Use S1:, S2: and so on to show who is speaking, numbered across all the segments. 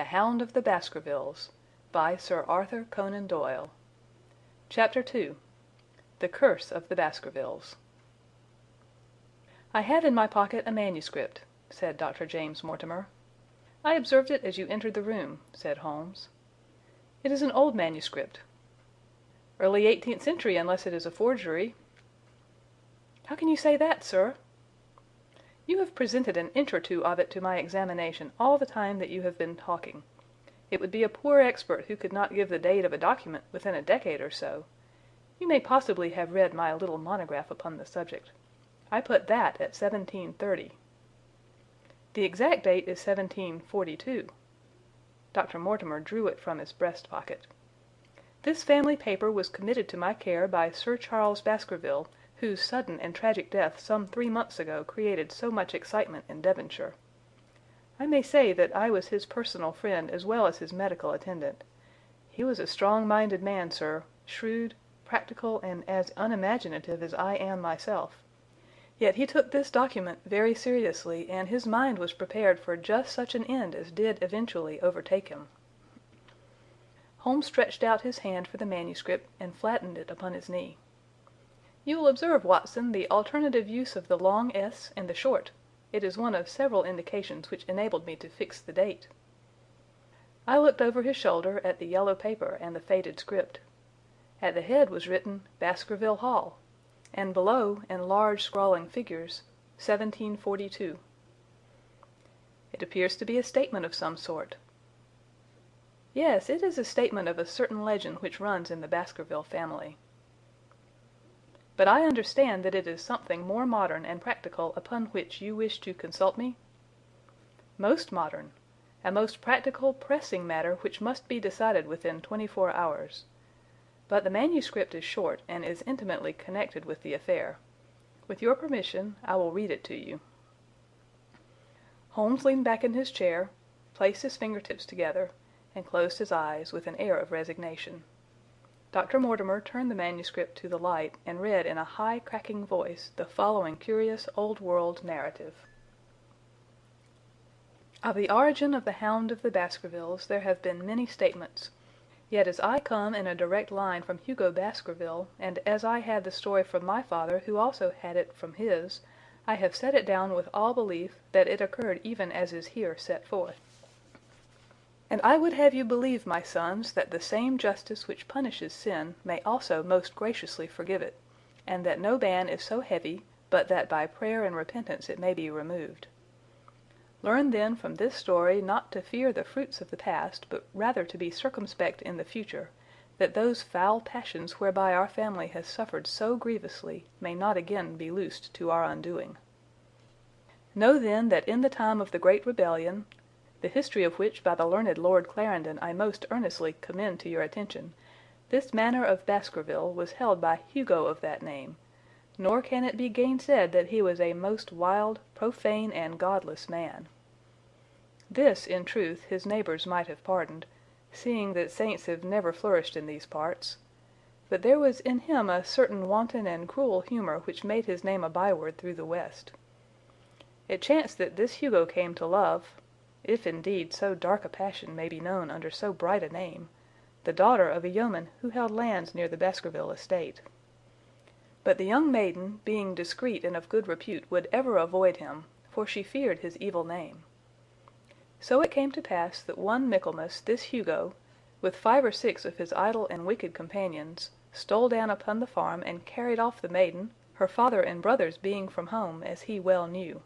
S1: The Hound of the Baskervilles by Sir Arthur Conan Doyle. Chapter 2. The Curse of the Baskervilles. "I have in my pocket a manuscript," said Dr. James Mortimer. "I observed it as you entered the room," said Holmes. "It is an old manuscript." "Early 18th century, unless it is a forgery." "How can you say that, sir?" "You have presented an inch or two of it to my examination all the time that you have been talking. It would be a poor expert who could not give the date of a document within a decade or so. You may possibly have read my little monograph upon the subject. I put that at 1730. The exact date is 1742. Dr. Mortimer drew it from his breast pocket. This family paper was committed to my care by Sir Charles Baskerville, whose sudden and tragic death some 3 months ago created so much excitement in Devonshire. I may say that I was his personal friend as well as his medical attendant. He was a strong-minded man, sir, shrewd, practical, and as unimaginative as I am myself. Yet he took this document very seriously, and his mind was prepared for just such an end as did eventually overtake him." Holmes stretched out his hand for the manuscript and flattened it upon his knee. "You will observe, Watson, the alternative use of the long S and the short. It is one of several indications which enabled me to fix the date." I looked over his shoulder at the yellow paper and the faded script. At the head was written Baskerville Hall, and below, in large scrawling figures, 1742. "It appears to be a statement of some sort." "Yes, it is a statement of a certain legend which runs in the Baskerville family." "But I understand that it is something more modern and practical upon which you wish to consult me?" "Most modern. A most practical, pressing matter which must be decided within 24 hours. But the manuscript is short and is intimately connected with the affair. With your permission, I will read it to you." Holmes leaned back in his chair, placed his fingertips together, and closed his eyes with an air of resignation. Dr. Mortimer turned the manuscript to the light and read in a high, cracking voice the following curious old-world narrative. "Of the origin of the Hound of the Baskervilles there have been many statements. Yet as I come in a direct line from Hugo Baskerville, and as I had the story from my father who also had it from his, I have set it down with all belief that it occurred even as is here set forth. And I would have you believe, my sons, that the same justice which punishes sin may also most graciously forgive it, and that no ban is so heavy but that by prayer and repentance it may be removed. Learn then from this story not to fear the fruits of the past, but rather to be circumspect in the future, that those foul passions whereby our family has suffered so grievously may not again be loosed to our undoing. Know then that in the time of the Great Rebellion, the history of which by the learned Lord Clarendon I most earnestly commend to your attention, this manor of Baskerville was held by Hugo of that name, nor can it be gainsaid that he was a most wild, profane, and godless man. This, in truth, his neighbours might have pardoned, seeing that saints have never flourished in these parts, but there was in him a certain wanton and cruel humour which made his name a byword through the West. It chanced that this Hugo came to love, if indeed so dark a passion may be known under so bright a name, the daughter of a yeoman who held lands near the Baskerville estate. But the young maiden, being discreet and of good repute, would ever avoid him, for she feared his evil name. So it came to pass that one Michaelmas this Hugo, with 5 or 6 of his idle and wicked companions, stole down upon the farm and carried off the maiden, her father and brothers being from home, as he well knew.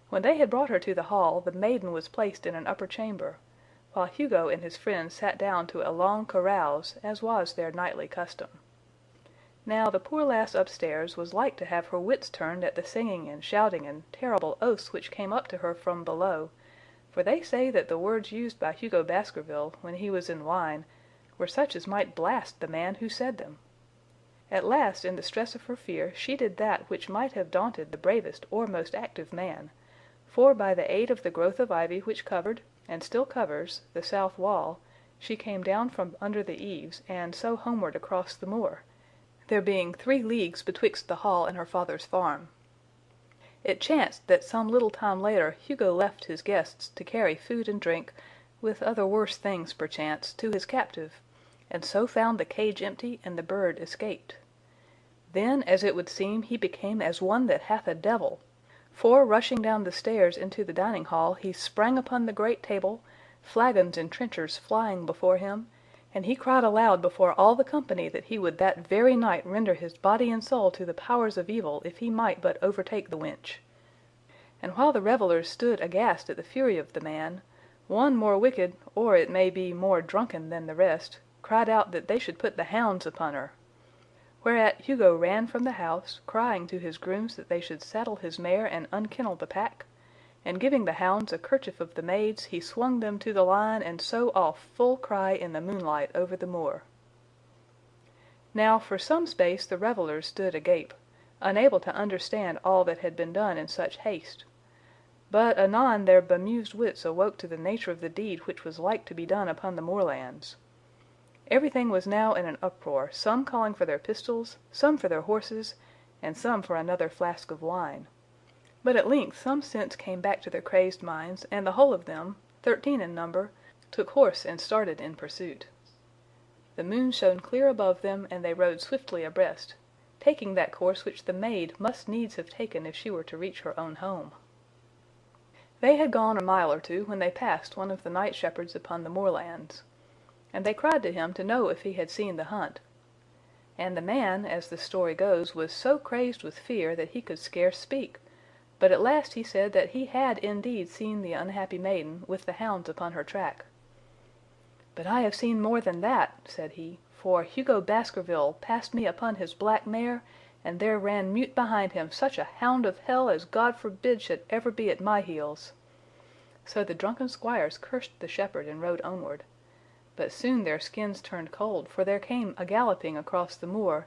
S1: When they had brought her to the hall, the maiden was placed in an upper chamber, while Hugo and his friends sat down to a long carouse, as was their nightly custom. Now the poor lass upstairs was like to have her wits turned at the singing and shouting and terrible oaths which came up to her from below, for they say that the words used by Hugo Baskerville, when he was in wine, were such as might blast the man who said them. At last, in the stress of her fear, she did that which might have daunted the bravest or most active man, for by the aid of the growth of ivy which covered, and still covers, the south wall, she came down from under the eaves, and so homeward across the moor, there being 3 leagues betwixt the hall and her father's farm. It chanced that some little time later Hugo left his guests to carry food and drink, with other worse things perchance, to his captive, and so found the cage empty, and the bird escaped. Then, as it would seem, he became as one that hath a devil, for, rushing down the stairs into the dining hall, he sprang upon the great table, flagons and trenchers flying before him, and he cried aloud before all the company that he would that very night render his body and soul to the powers of evil if he might but overtake the wench. And while the revellers stood aghast at the fury of the man, one more wicked, or it may be more drunken than the rest, cried out that they should put the hounds upon her. Whereat Hugo ran from the house, crying to his grooms that they should saddle his mare and unkennel the pack, and giving the hounds a kerchief of the maid's, he swung them to the line, and so off full cry in the moonlight over the moor. Now for some space the revellers stood agape, unable to understand all that had been done in such haste. But anon their bemused wits awoke to the nature of the deed which was like to be done upon the moorlands. Everything was now in an uproar, some calling for their pistols, some for their horses, and some for another flask of wine. But at length some sense came back to their crazed minds, and the whole of them, 13 in number, took horse and started in pursuit. The moon shone clear above them, and they rode swiftly abreast, taking that course which the maid must needs have taken if she were to reach her own home. They had gone a mile or two when they passed one of the night shepherds upon the moorlands, and they cried to him to know if he had seen the hunt. And the man, as the story goes, was so crazed with fear that he could scarce speak, but at last he said that he had indeed seen the unhappy maiden with the hounds upon her track. "But I have seen more than that," said he, "for Hugo Baskerville passed me upon his black mare, and there ran mute behind him such a hound of hell as God forbid should ever be at my heels." So the drunken squires cursed the shepherd and rode onward. But soon their skins turned cold, for there came a galloping across the moor,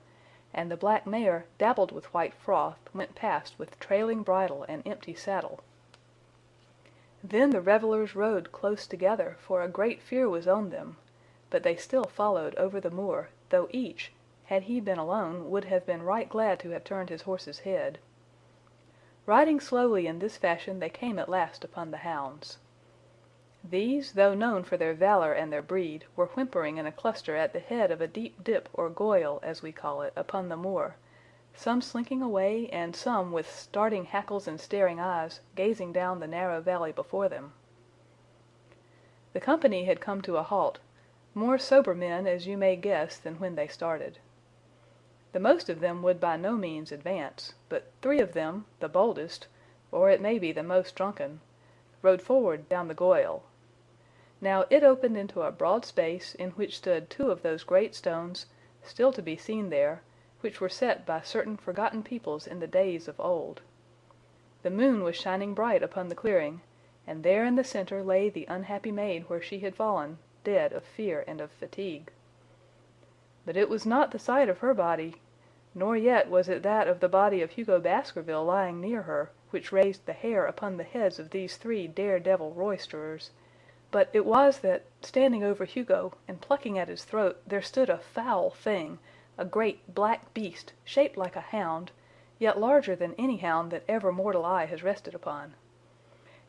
S1: and the black mare, dabbled with white froth, went past with trailing bridle and empty saddle. Then the revellers rode close together, for a great fear was on them, but they still followed over the moor, though each, had he been alone, would have been right glad to have turned his horse's head. Riding slowly in this fashion they came at last upon the hounds. These, though known for their valor and their breed, were whimpering in a cluster at the head of a deep dip or goyle, as we call it, upon the moor, some slinking away, and some, with starting hackles and staring eyes, gazing down the narrow valley before them. The company had come to a halt, more sober men, as you may guess, than when they started. The most of them would by no means advance, but 3 of them, the boldest, or it may be the most drunken, rode forward down the goyle. Now it opened into a broad space, in which stood 2 of those great stones, still to be seen there, which were set by certain forgotten peoples in the days of old. The moon was shining bright upon the clearing, and there in the center lay the unhappy maid where she had fallen, dead of fear and of fatigue. But it was not the sight of her body, nor yet was it that of the body of Hugo Baskerville lying near her, which raised the hair upon the heads of these 3 dare-devil roisterers, but it was that, standing over Hugo and plucking at his throat, there stood a foul thing, a great black beast, shaped like a hound, yet larger than any hound that ever mortal eye has rested upon.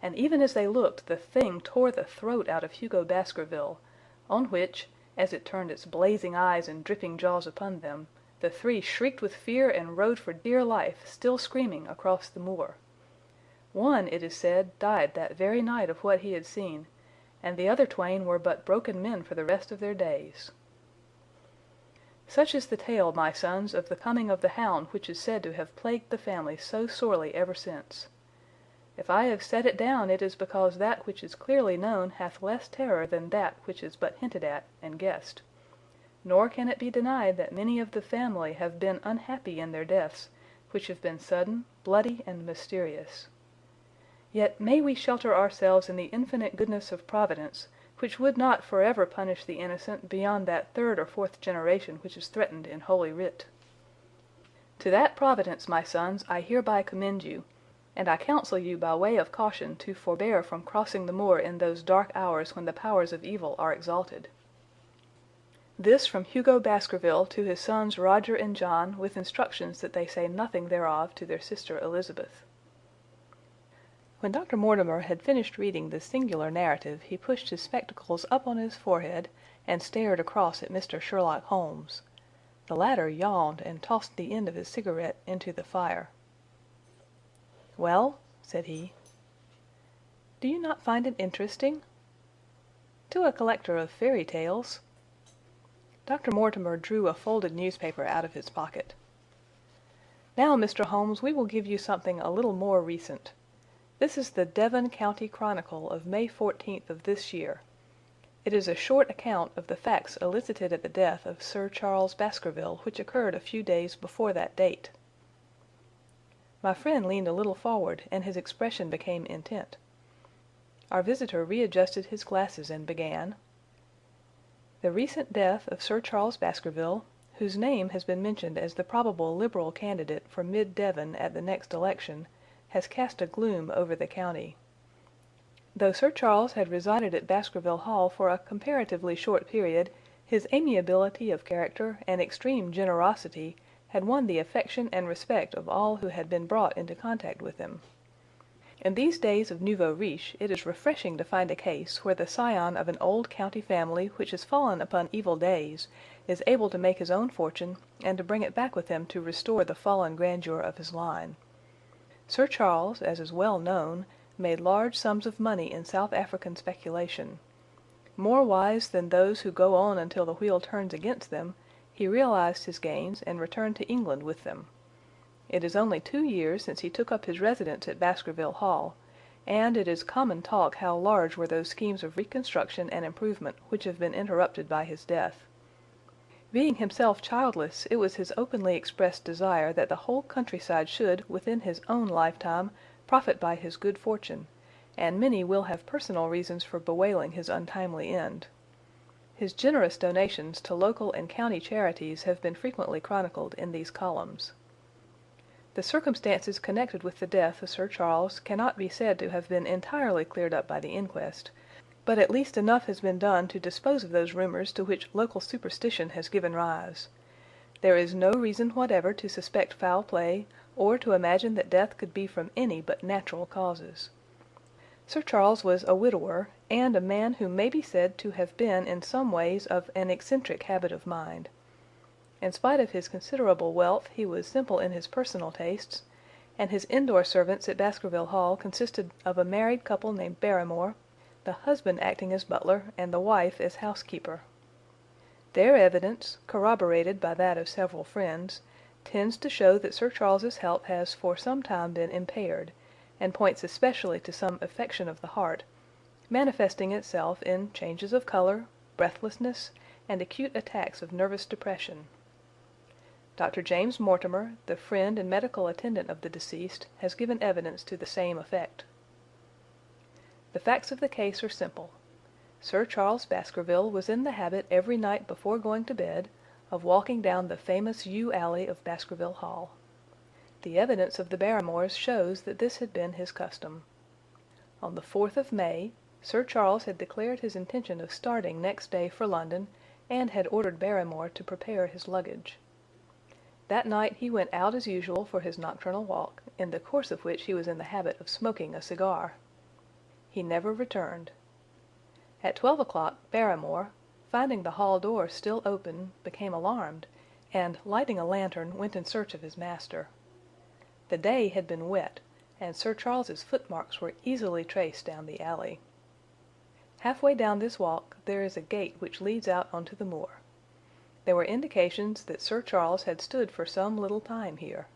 S1: And even as they looked, the thing tore the throat out of Hugo Baskerville, on which, as it turned its blazing eyes and dripping jaws upon them, the 3 shrieked with fear and rode for dear life, still screaming, across the moor. One, it is said, died that very night of what he had seen, and the other twain were but broken men for the rest of their days. Such is the tale, my sons, of the coming of the hound which is said to have plagued the family so sorely ever since. If I have set it down, it is because that which is clearly known hath less terror than that which is but hinted at and guessed. Nor can it be denied that many of the family have been unhappy in their deaths, which have been sudden, bloody, and mysterious. Yet may we shelter ourselves in the infinite goodness of Providence, which would not forever punish the innocent beyond that 3rd or 4th generation which is threatened in Holy Writ. To that Providence, my sons, I hereby commend you, and I counsel you by way of caution to forbear from crossing the moor in those dark hours when the powers of evil are exalted. This from Hugo Baskerville to his sons Roger and John, with instructions that they say nothing thereof to their sister Elizabeth. When Dr. Mortimer had finished reading this singular narrative he pushed his spectacles up on his forehead and stared across at Mr. Sherlock Holmes. The latter yawned and tossed the end of his cigarette into the fire. "Well?" said he. "Do you not find it interesting?" "To a collector of fairy tales." Dr. Mortimer drew a folded newspaper out of his pocket. "Now, Mr. Holmes, we will give you something a little more recent. This is the Devon County Chronicle of May 14th of this year. It is a short account of the facts elicited at the death of Sir Charles Baskerville, which occurred a few days before that date." My friend leaned a little forward, and his expression became intent. Our visitor readjusted his glasses and began: "The recent death of Sir Charles Baskerville, whose name has been mentioned as the probable Liberal candidate for Mid Devon at the next election, has cast a gloom over the county. Though Sir Charles had resided at Baskerville Hall for a comparatively short period, his amiability of character and extreme generosity had won the affection and respect of all who had been brought into contact with him. In these days of nouveau riche it is refreshing to find a case where the scion of an old county family which has fallen upon evil days is able to make his own fortune and to bring it back with him to restore the fallen grandeur of his line. Sir Charles, as is well known, made large sums of money in South African speculation. More wise than those who go on until the wheel turns against them, he realized his gains and returned to England with them. It is only 2 years since he took up his residence at Baskerville Hall, and it is common talk how large were those schemes of reconstruction and improvement which have been interrupted by his death. Being himself childless, it was his openly expressed desire that the whole countryside should, within his own lifetime, profit by his good fortune, and many will have personal reasons for bewailing his untimely end. His generous donations to local and county charities have been frequently chronicled in these columns. The circumstances connected with the death of Sir Charles cannot be said to have been entirely cleared up by the inquest, but at least enough has been done to dispose of those rumors to which local superstition has given rise. There is no reason whatever to suspect foul play, or to imagine that death could be from any but natural causes. Sir Charles was a widower, and a man who may be said to have been in some ways of an eccentric habit of mind. In spite of his considerable wealth he was simple in his personal tastes, and his indoor servants at Baskerville Hall consisted of a married couple named Barrymore, the husband acting as butler and the wife as housekeeper. Their evidence, corroborated by that of several friends, tends to show that Sir Charles's health has for some time been impaired, and points especially to some affection of the heart, manifesting itself in changes of color, breathlessness, and acute attacks of nervous depression. Dr. James Mortimer, the friend and medical attendant of the deceased, has given evidence to the same effect. The facts of the case are simple. Sir Charles Baskerville was in the habit every night before going to bed of walking down the famous yew alley of Baskerville Hall. The evidence of the Barrymores shows that this had been his custom. On the 4th of May, Sir Charles had declared his intention of starting next day for London, and had ordered Barrymore to prepare his luggage. That night he went out as usual for his nocturnal walk, in the course of which he was in the habit of smoking a cigar. He never returned. At 12 o'clock Barrymore, finding the hall door still open, became alarmed, and, lighting a lantern, went in search of his master. The day had been wet, and Sir Charles's footmarks were easily traced down the alley. Halfway down this walk there is a gate which leads out onto the moor. There were indications that Sir Charles had stood for some little time here.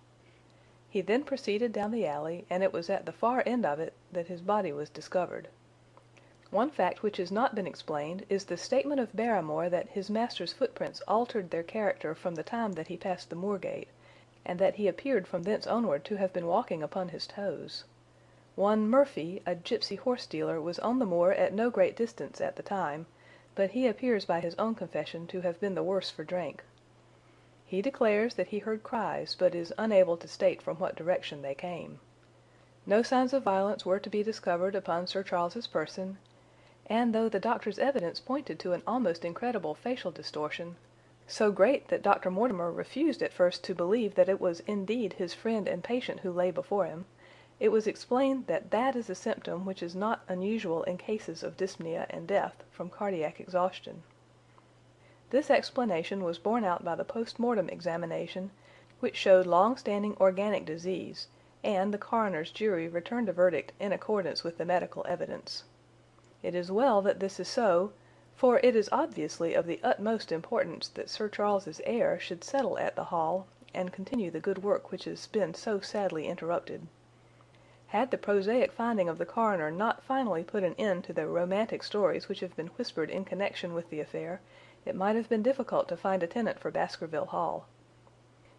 S1: He then proceeded down the alley, and it was at the far end of it that his body was discovered. One fact which has not been explained is the statement of Barrymore that his master's footprints altered their character from the time that he passed the moor gate, and that he appeared from thence onward to have been walking upon his toes. One Murphy, a gipsy horse dealer, was on the moor at no great distance at the time, but he appears by his own confession to have been the worse for drink. He declares that he heard cries, but is unable to state from what direction they came. No signs of violence were to be discovered upon Sir Charles's person, and though the doctor's evidence pointed to an almost incredible facial distortion, so great that Dr. Mortimer refused at first to believe that it was indeed his friend and patient who lay before him, It was explained that that is a symptom which is not unusual in cases of dyspnea and death from cardiac exhaustion. This explanation was borne out by the post-mortem examination, which showed long-standing organic disease, and the coroner's jury returned a verdict in accordance with the medical evidence. It is well that this is so, for it is obviously of the utmost importance that Sir Charles's heir should settle at the Hall and continue the good work which has been so sadly interrupted. Had the prosaic finding of the coroner not finally put an end to the romantic stories which have been whispered in connection with the affair, it might have been difficult to find a tenant for Baskerville Hall.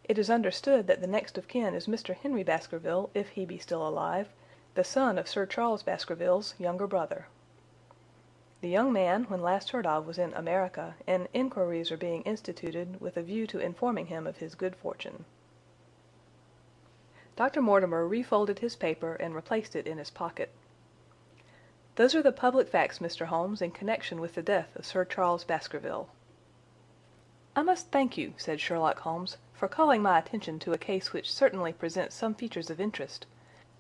S1: It is understood that the next of kin is Mr. Henry Baskerville, if he be still alive, the son of Sir Charles Baskerville's younger brother. The young man, when last heard of, was in America, and inquiries are being instituted with a view to informing him of his good fortune. Dr. Mortimer refolded his paper and replaced it in his pocket. "Those are the public facts, Mr. Holmes, in connection with the death of Sir Charles Baskerville." "I must thank you," said Sherlock Holmes, "for calling my attention to a case which certainly presents some features of interest.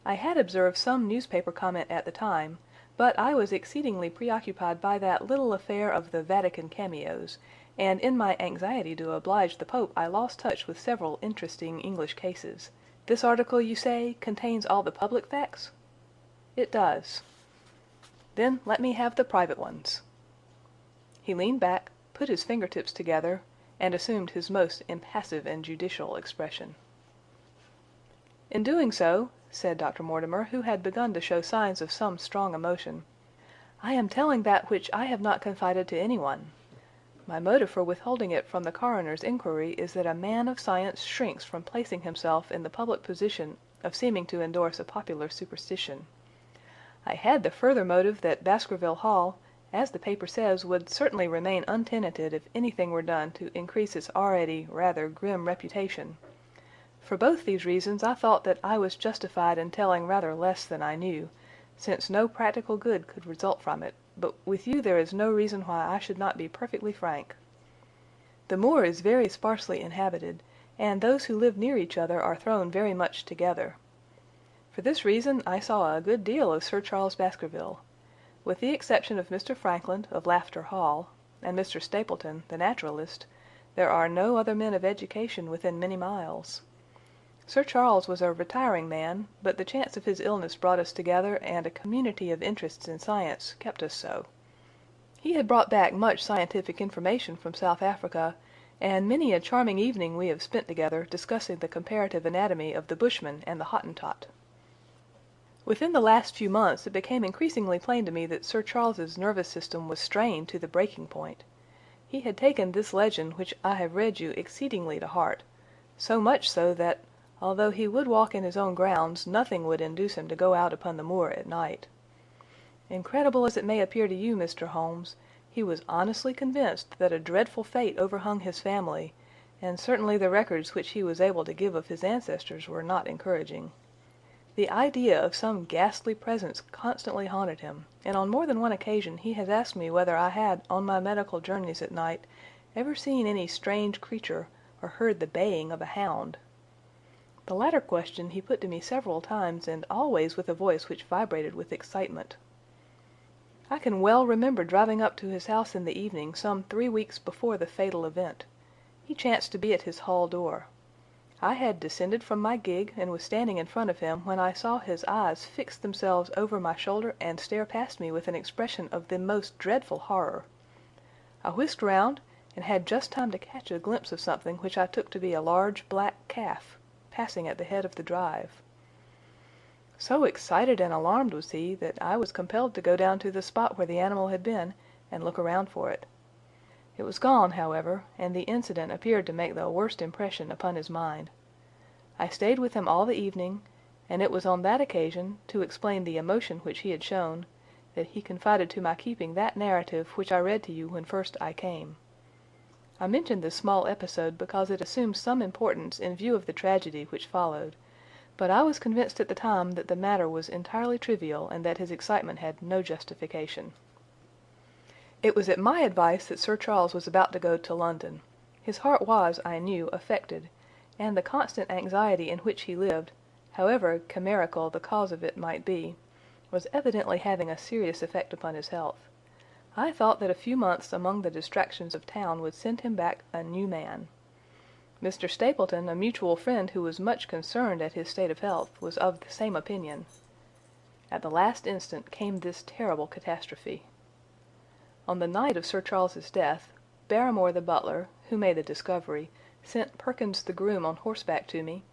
S1: I had observed some newspaper comment at the time, but I was exceedingly preoccupied by that little affair of the Vatican cameos, and in my anxiety to oblige the Pope I lost touch with several interesting English cases. This article, you say, contains all the public facts?" "It does." "Then let me have the private ones." He leaned back, put his fingertips together, and assumed his most impassive and judicial expression. "In doing so," said Dr. Mortimer, who had begun to show signs of some strong emotion, "I am telling that which I have not confided to anyone. My motive for withholding it from the coroner's inquiry is that a man of science shrinks from placing himself in the public position of seeming to endorse a popular superstition. I had the further motive that Baskerville Hall, as the paper says, would certainly remain untenanted if anything were done to increase its already rather grim reputation. For both these reasons I thought that I was justified in telling rather less than I knew, since no practical good could result from it, but with you there is no reason why I should not be perfectly frank. The moor is very sparsely inhabited, and those who live near each other are thrown very much together. For this reason I saw a good deal of Sir Charles Baskerville. With the exception of Mr. Frankland, of Lafter Hall, and Mr. Stapleton, the naturalist, there are no other men of education within many miles. Sir Charles was a retiring man, but the chance of his illness brought us together, and a community of interests in science kept us so. He had brought back much scientific information from South Africa, and many a charming evening we have spent together discussing the comparative anatomy of the Bushman and the Hottentot. Within the last few months it became increasingly plain to me that Sir Charles's nervous system was strained to the breaking point. He had taken this legend which I have read you exceedingly to heart, so much so that, although he would walk in his own grounds, nothing would induce him to go out upon the moor at night. Incredible as it may appear to you, Mr. Holmes, he was honestly convinced that a dreadful fate overhung his family, and certainly the records which he was able to give of his ancestors were not encouraging. The idea of some ghastly presence constantly haunted him, and on more than one occasion he has asked me whether I had, on my medical journeys at night, ever seen any strange creature or heard the baying of a hound. The latter question he put to me several times, and always with a voice which vibrated with excitement. I can well remember driving up to his house in the evening some 3 weeks before the fatal event. He chanced to be at his hall door. I had descended from my gig and was standing in front of him when I saw his eyes fix themselves over my shoulder and stare past me with an expression of the most dreadful horror. I whisked round and had just time to catch a glimpse of something which I took to be a large black calf passing at the head of the drive. So excited and alarmed was he that I was compelled to go down to the spot where the animal had been and look around for it. It was gone, however, and the incident appeared to make the worst impression upon his mind. I stayed with him all the evening, and it was on that occasion, to explain the emotion which he had shown, that he confided to my keeping that narrative which I read to you when first I came. I mention this small episode because it assumes some importance in view of the tragedy which followed, but I was convinced at the time that the matter was entirely trivial and that his excitement had no justification. It was at my advice that Sir Charles was about to go to London. His heart was, I knew, affected, and the constant anxiety in which he lived, however chimerical the cause of it might be, was evidently having a serious effect upon his health. I thought that a few months among the distractions of town would send him back a new man. Mr. Stapleton, a mutual friend who was much concerned at his state of health, was of the same opinion. At the last instant came this terrible catastrophe. On the night of Sir Charles's death, Barrymore the butler, who made the discovery, sent Perkins the groom on horseback to me,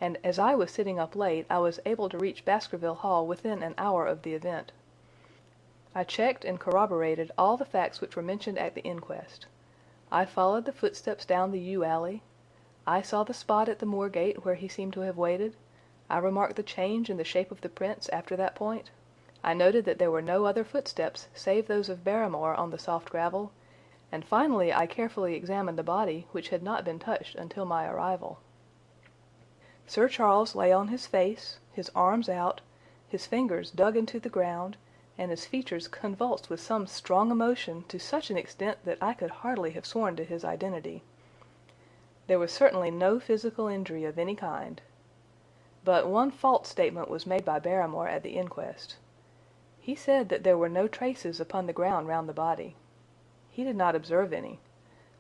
S1: and as I was sitting up late I was able to reach Baskerville Hall within an hour of the event. I checked and corroborated all the facts which were mentioned at the inquest. I followed the footsteps down the yew alley. I saw the spot at the moor gate where he seemed to have waited. I remarked the change in the shape of the prints after that point. I noted that there were no other footsteps save those of Barrymore on the soft gravel, and finally I carefully examined the body, which had not been touched until my arrival. Sir Charles lay on his face, his arms out, his fingers dug into the ground, and his features convulsed with some strong emotion to such an extent that I could hardly have sworn to his identity. There was certainly no physical injury of any kind. But one false statement was made by Barrymore at the inquest. He said that there were no traces upon the ground round the body. He did not observe any,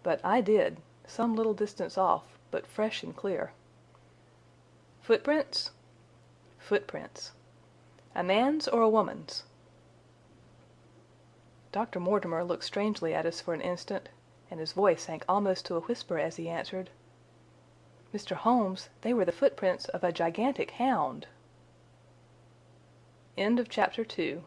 S1: but I did, some little distance off, but fresh and clear. Footprints? Footprints. A man's or a woman's? Dr. Mortimer looked strangely at us for an instant, and his voice sank almost to a whisper as he answered, "Mr. Holmes, they were the footprints of a gigantic hound." End of Chapter 2.